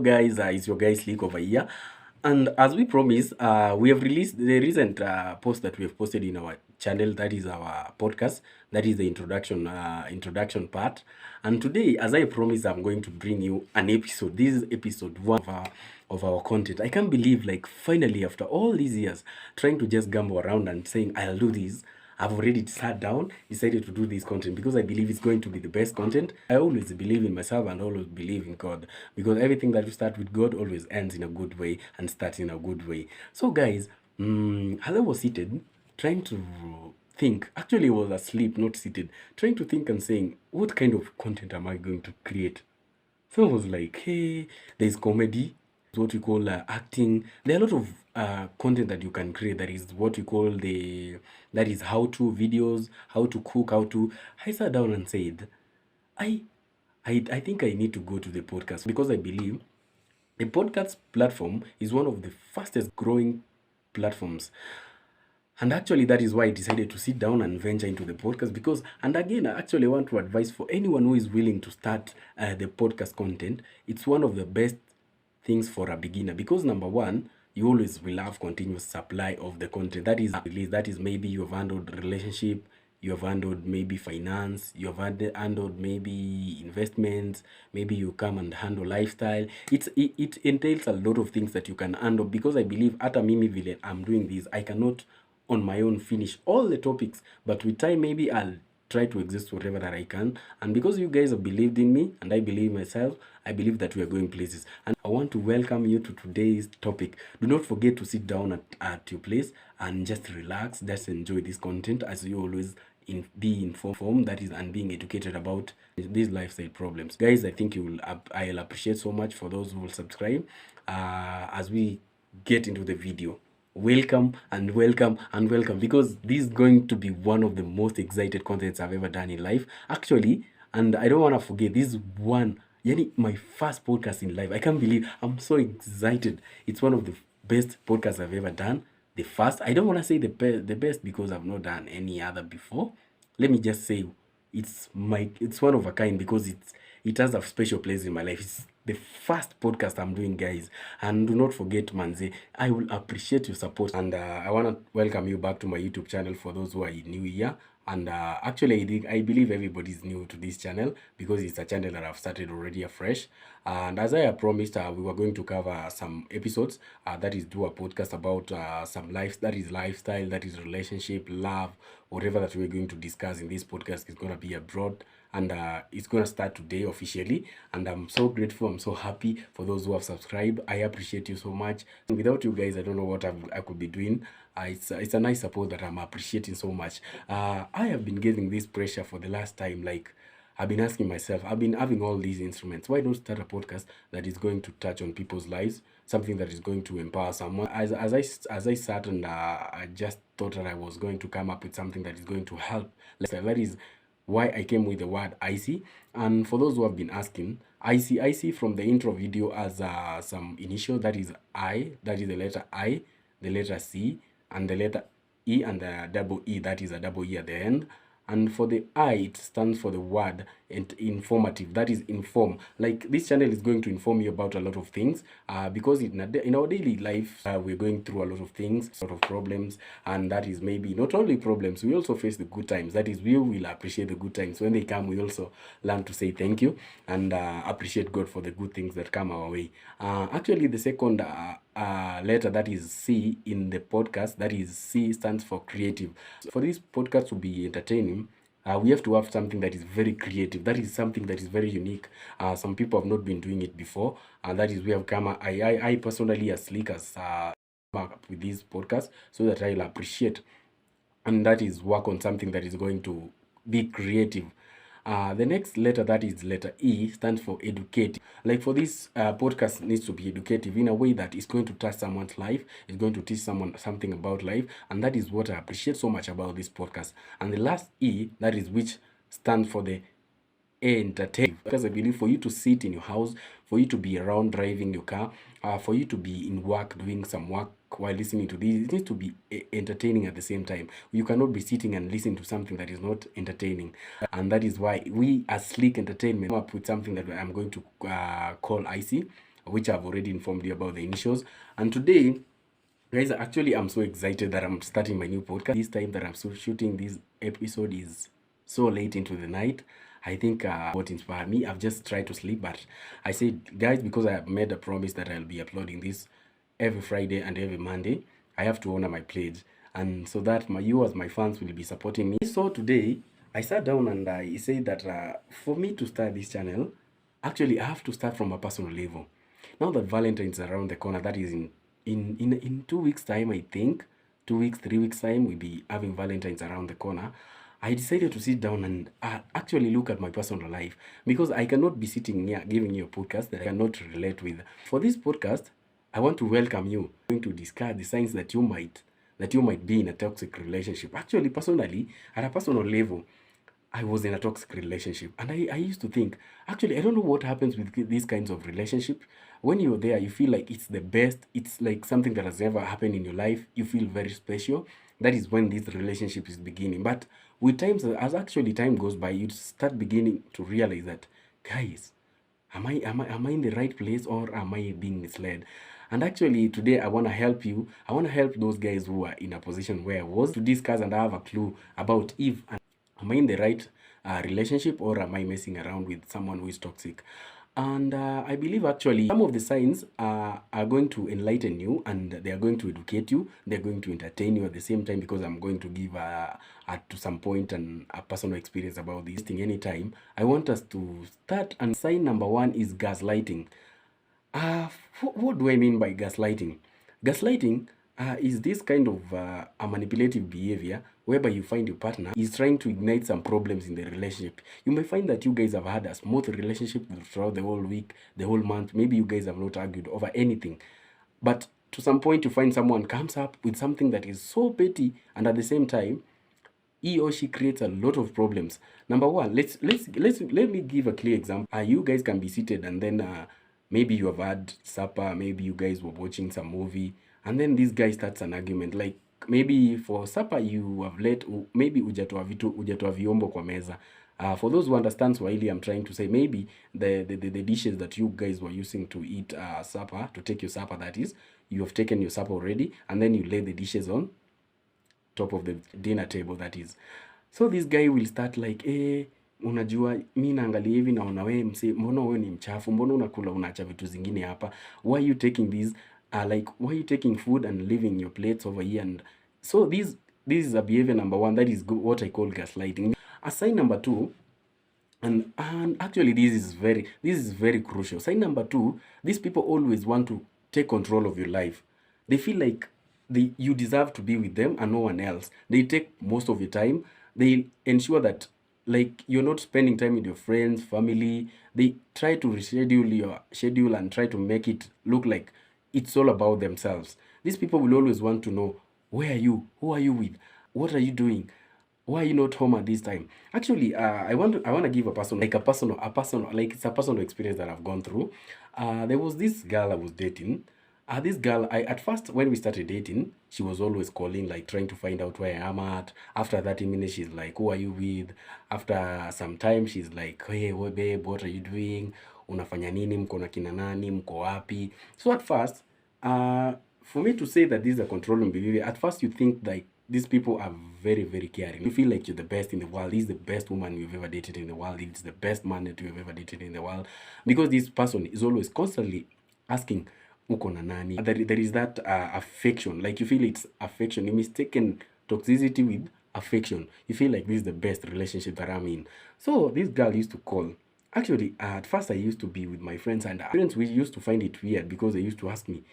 guys, it's your guy Slick over here. And as we promised, we have released the recent post that we have posted in our channel. That is our podcast. That is the introduction part. And today, as I promised, I'm going to bring you an episode. This is episode one of our content. I can't believe, like, finally, after all these years, trying to just gamble around and saying, I'll do this. I've already sat down, decided to do this content because I believe it's going to be the best content. I always believe in myself and always believe in God, because everything that you start with God always ends in a good way and starts in a good way. So guys, as I was seated, trying to think, actually I was asleep, not seated, trying to think and saying, what kind of content am I going to create? So I was like, hey, there's comedy, what we call acting. There are a lot of content that you can create. That is what we call that is how-to videos, how to cook, how to. I sat down and said, I, I think I need to go to the podcast, because I believe the podcast platform is one of the fastest growing platforms. And actually, that is why I decided to sit down and venture into the podcast. Because, and again, I actually want to advise for anyone who is willing to start the podcast content, it's one of the best things for a beginner. Because number one, you always will have continuous supply of the content. That is maybe you have handled relationship, you have handled maybe finance, you have handled maybe investments, maybe you come and handle lifestyle. It entails a lot of things that you can handle, because I believe hata mimi vile I'm doing this, I cannot on my own finish all the topics, but with time maybe I'll try to exist wherever that I can. And because you guys have believed in me and I believe myself, I believe that we are going places. And I want to welcome you to today's topic. Do not forget to sit down at your place and just relax, just enjoy this content, as you always be informed, that is, and being educated about these lifestyle problems. Guys, I think I'll appreciate so much for those who will subscribe as we get into the video. Welcome and welcome and welcome, because this is going to be one of the most excited contents I've ever done in life, actually. And I don't want to forget, this one, my first podcast in life. I can't believe, I'm so excited. It's one of the best podcasts I've ever done. The first, I don't want to say the best, because I've not done any other before. Let me just say it's one of a kind, because it has a special place in my life. It's the first podcast I'm doing, guys. And do not forget, Manze, I will appreciate your support. And I want to welcome you back to my YouTube channel for those who are new here. And actually, I believe everybody's new to this channel, because it's a channel that I've started already afresh. And as I promised, we were going to cover some episodes, that is, do a podcast about some lifestyle, that is relationship, love, whatever that we're going to discuss in this podcast is going to be abroad. And it's going to start today officially. And I'm so grateful, I'm so happy for those who have subscribed. I appreciate you so much. And without you guys, I don't know what I could be doing. It's a nice support that I'm appreciating so much. I have been getting this pressure for the last time. Like, I've been asking myself, I've been having all these instruments. Why don't start a podcast that is going to touch on people's lives, something that is going to empower someone? As I sat and I just thought that I was going to come up with something that is going to help. That is why I came with the word I.C.E.E. And for those who have been asking, I.C.E.E from the intro video as some initial, that is I, that is the letter I, the letter C, and the letter E, and the double E, that is a double E at the end. And for the I, it stands for the word informative, that is inform. Like, this channel is going to inform you about a lot of things, because in our daily life, we're going through a lot of things, a lot of problems. And that is maybe not only problems, we also face the good times. That is, we will appreciate the good times. When they come, we also learn to say thank you and appreciate God for the good things that come our way. Actually, the second letter, that is C in the podcast, that is C, stands for creative. For this podcast to be entertaining, we have to have something that is very creative. That is something that is very unique. Some people have not been doing it before. And that is, we have come, I personally, as Slick, as up with this podcast, so that I'll appreciate, and that is work on something that is going to be creative. The next letter, that is letter E, stands for educative. Like, for this podcast needs to be educative in a way that is going to touch someone's life, it's going to teach someone something about life, and that is what I appreciate so much about this podcast. And the last E, that is which stands for the entertain, because I believe for you to sit in your house, for you to be around driving your car, for you to be in work doing some work while listening to this, it needs to be entertaining at the same time. You cannot be sitting and listening to something that is not entertaining. And that is why we, as Sleek Entertainment, come up with something that I'm going to call I.C.E.E. which I've already informed you about the initials. And today, guys, actually, I'm so excited that I'm starting my new podcast. This time that I'm shooting this episode is so late into the night. I think what inspired me, I've just tried to sleep, but I said, guys, because I have made a promise that I'll be uploading this every Friday and every Monday, I have to honor my pledge. And so that you as my fans will be supporting me. So today, I sat down and I said that for me to start this channel, actually, I have to start from a personal level. Now that Valentine's around the corner, that is in 2 weeks time, I think 2 weeks, 3 weeks time, we'll be having Valentine's around the corner. I decided to sit down and actually look at my personal life, because I cannot be sitting here giving you a podcast that I cannot relate with. For this podcast, I want to welcome you. I'm going to discuss the signs that you might be in a toxic relationship. Actually, personally, at a personal level, I was in a toxic relationship, and I used to think, actually, I don't know what happens with these kinds of relationship. When you're there, you feel like it's the best. It's like something that has never happened in your life. You feel very special. That is when this relationship is beginning. But with times, as actually time goes by, you start beginning to realize that, guys, am I in the right place, or am I being misled? And actually today I want to help you. I want to help those guys who are in a position where I was, to discuss and have a clue about if am I in the right relationship, or am I messing around with someone who is toxic. And I believe actually some of the signs are going to enlighten you, and they are going to educate you. They're going to entertain you at the same time, because I'm going to give to some point and a personal experience about this thing anytime. I want us to start, and sign number one is gaslighting. Uh, what do I mean by gaslighting? Gaslighting is this kind of a manipulative behavior whereby you find your partner is trying to ignite some problems in the relationship. You may find that you guys have had a smooth relationship throughout the whole week, the whole month. Maybe you guys have not argued over anything. But to some point, you find someone comes up with something that is so petty, and at the same time, he or she creates a lot of problems. Number one, let me give a clear example. You guys can be seated, and then maybe you have had supper, maybe you guys were watching some movie, and then this guy starts an argument. Like, maybe for supper you have let, maybe hujatoa vyombo kwa meza. For those who understand Swahili, I'm trying to say maybe the dishes that you guys were using to eat supper, to take your supper, that is, you have taken your supper already, and then you lay the dishes on top of the dinner table, that is. So this guy will start like, unajua mi naangalia hivi naona wewe mse, mbona wewe ni mchafu, mbona unakula unaacha vitu zingine hapa, why are you taking this like, why are you taking food and leaving your plates over here? And so this is a behavior number one. That is what I call gaslighting. A sign number two, and actually this is very crucial. Sign number two, these people always want to take control of your life. They feel like you deserve to be with them and no one else. They take most of your time. They ensure that, like, you're not spending time with your friends, family. They try to reschedule your schedule and try to make it look like it's all about themselves. These people will always want to know, where are you? Who are you with? What are you doing? Why are you not home at this time? Actually, I want to give a personal, like, it's a personal experience that I've gone through. There was this girl I was dating. This girl, at first, when we started dating, she was always calling, like, trying to find out where I am at. After 30 minutes, she's like, who are you with? After some time, she's like, hey, babe, what are you doing? Unafanya nini? Mko na kina nani? Mko wapi? So at first, for me to say that this is a controlling behavior, at first you think like these people are very, very caring. You feel like you're the best in the world. This is the best woman you've ever dated in the world. It's the best man that you've ever dated in the world. Because this person is always constantly asking, uko na nani? There is that affection. Like, you feel it's affection. You mistaken toxicity with affection. You feel like this is the best relationship that I'm in. So this girl used to call. Actually, at first I used to be with my friends, and parents, we used to find it weird because they used to ask me,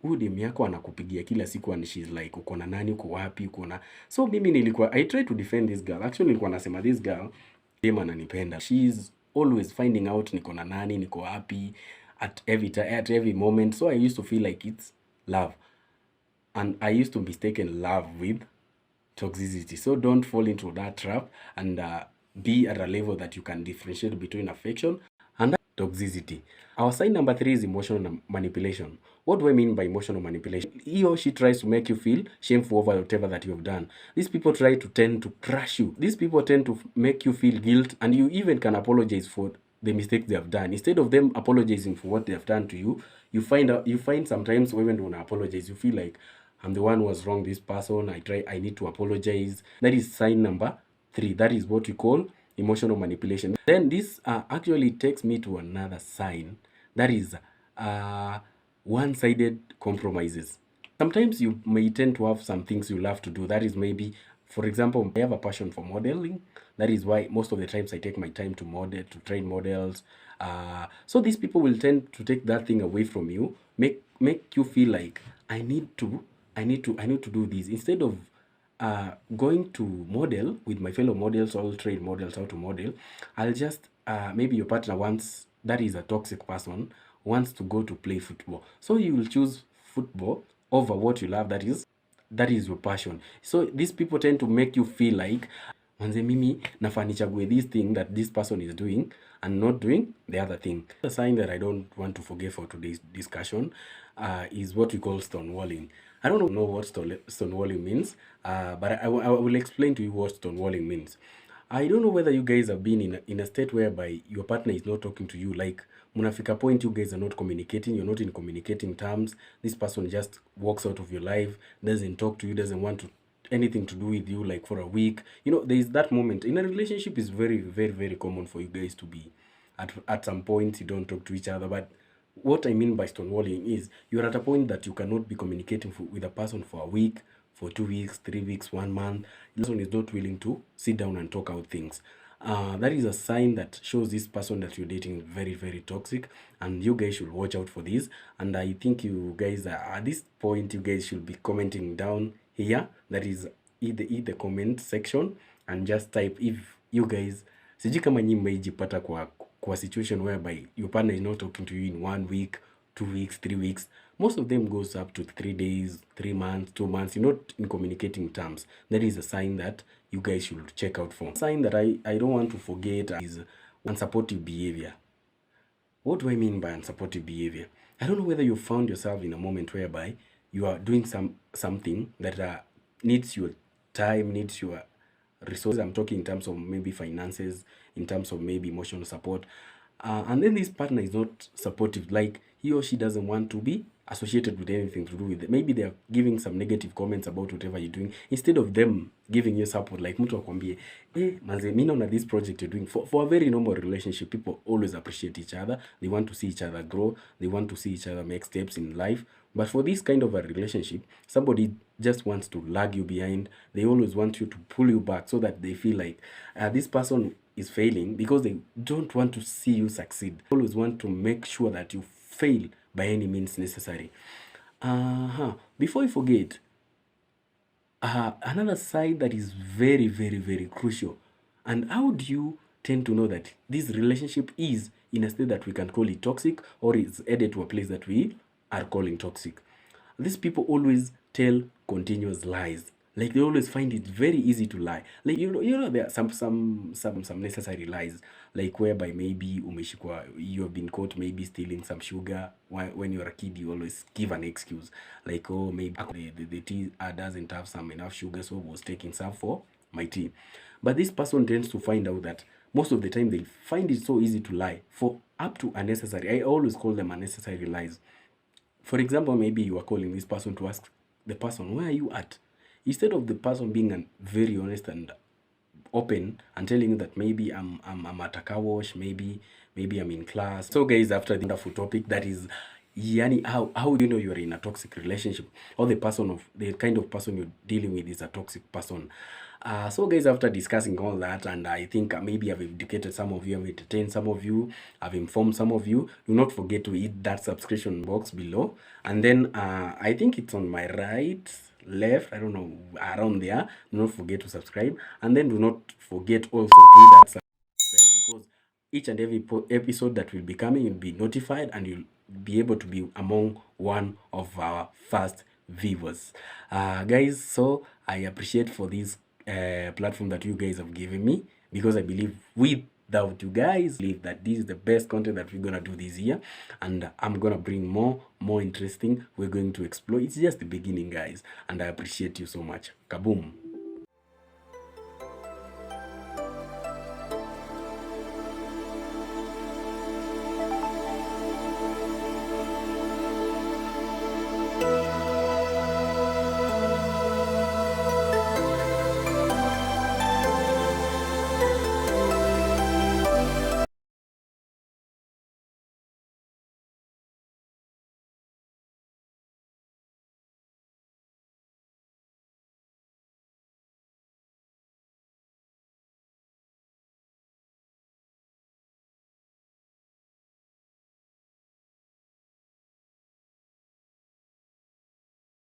huyu demu yako anakupigia kila siku, and she's like, uko na nani, uko wapi, uko na. So mimi nilikuwa, I tried to defend this girl. Actually nilikuwa nasema this girl demu ananipenda. She's always finding out niko na nani, niko wapi at every moment. So I used to feel like it's love, and I used to mistaken love with toxicity. So don't fall into that trap, and be at a level that you can differentiate between affection and toxicity. Our sign number three is emotional manipulation. What do I mean by emotional manipulation? He or she tries to make you feel shameful over whatever that you have done. These people tend to crush you. These people tend to make you feel guilt, and you even can apologize for the mistakes they have done. Instead of them apologizing for what they have done to you, you find sometimes even when I apologize, you feel like I'm the one who was wrong this person. I need to apologize. That is sign number 3. That is what we call emotional manipulation. Then this actually takes me to another sign. That is one-sided compromises. Sometimes you may tend to have some things you love to do. That is maybe, for example, I have a passion for modeling. That is why most of the times I take my time to model, to train models. So these people will tend to take that thing away from you, make you feel like I need to do this instead of going to model with my fellow models, all train models how to model. I'll just maybe your partner wants, that is a toxic person, wants to go to play football, so you will choose football over what you love, that is your passion. So these people tend to make you feel like manze, mimi nafaa nichague this thing that this person is doing and not doing the other thing. The sign that I don't want to forget for today's discussion is what we call stonewalling. I don't know what stonewalling means, but I will explain to you what stonewalling means. I don't know whether you guys have been in a state whereby your partner is not talking to you. Like, munafika point you guys are not communicating, you're not in communicating terms. This person just walks out of your life, doesn't talk to you, doesn't want to anything to do with you, like for a week. You know, there is that moment in a relationship. Is very, very, very common for you guys to be at some point you don't talk to each other. But what I mean by stonewalling is you're at a point that you cannot be communicating with a person for a week, for 2 weeks, 3 weeks, 1 month. This person is not willing to sit down and talk out things. That is a sign that shows this person that you're dating very, very toxic, and you guys should watch out for this. And I think you guys are, at this point, you guys should be commenting down here. That is the comment section, and just type if you guys, sijui kama nyinyi mmejipata kwa situation whereby your partner is not talking to you in 1 week, 2 weeks, 3 weeks. Most of them goes up to 3 days, 3 months, 2 months. You're not in communicating terms. That is a sign that you guys should check out for. A sign that I don't want to forget is unsupportive behavior. What do I mean by unsupportive behavior? I don't know whether you found yourself in a moment whereby you are doing something that needs your time, needs your resources. I'm talking in terms of maybe finances, in terms of maybe emotional support. And then this partner is not supportive, like he or she doesn't want to be associated with anything to do with it. Maybe they're giving some negative comments about whatever you're doing, instead of them giving you support. Like mtu akwambie, manze, mimi naona this project you're doing. For a very normal relationship, people always appreciate each other. They want to see each other grow. They want to see each other make steps in life. But for this kind of a relationship, somebody just wants to lag you behind. They always want you to pull you back so that they feel like this person is failing because they don't want to see you succeed. They always want to make sure that you fail by any means necessary. Before you forget, another side that is very, very, very crucial. And how do you tend to know that this relationship is in a state that we can call it toxic, or is headed to a place that we are calling toxic? These people always tell continuous lies. Like, they always find it very easy to lie. Like, there are some necessary lies, like whereby maybe you have been caught maybe stealing some sugar. When you're a kid, you always give an excuse, like, oh, maybe the tea doesn't have some enough sugar, so I was taking some for my tea. But this person tends to find out that most of the time they find it so easy to lie for up to unnecessary. I always call them unnecessary lies. For example, maybe you are calling this person to ask the person, where are you at? Instead of the person being very honest and open and telling you that maybe I'm at a car wash, maybe I'm in class. So guys, after the wonderful topic, that is yani, how do you know you're in a toxic relationship, or the kind of person you're dealing with is a toxic person? So guys, after discussing all that, and I think maybe I've educated some of you, I've entertained some of you, I've informed some of you, do not forget to hit that subscription box below. And then I think it's on my right, left, I don't know, around there. Do not forget to subscribe, and then do not forget also to hit that bell, because each and every episode that will be coming, you'll be notified and you'll be able to be among one of our first viewers. Guys, so I appreciate for this platform that you guys have given me, because I believe without you guys, believe that this is the best content that we're gonna do this year, and I'm gonna bring more interesting. We're going to explore. It's just the beginning, guys, and I appreciate you so much. Kaboom.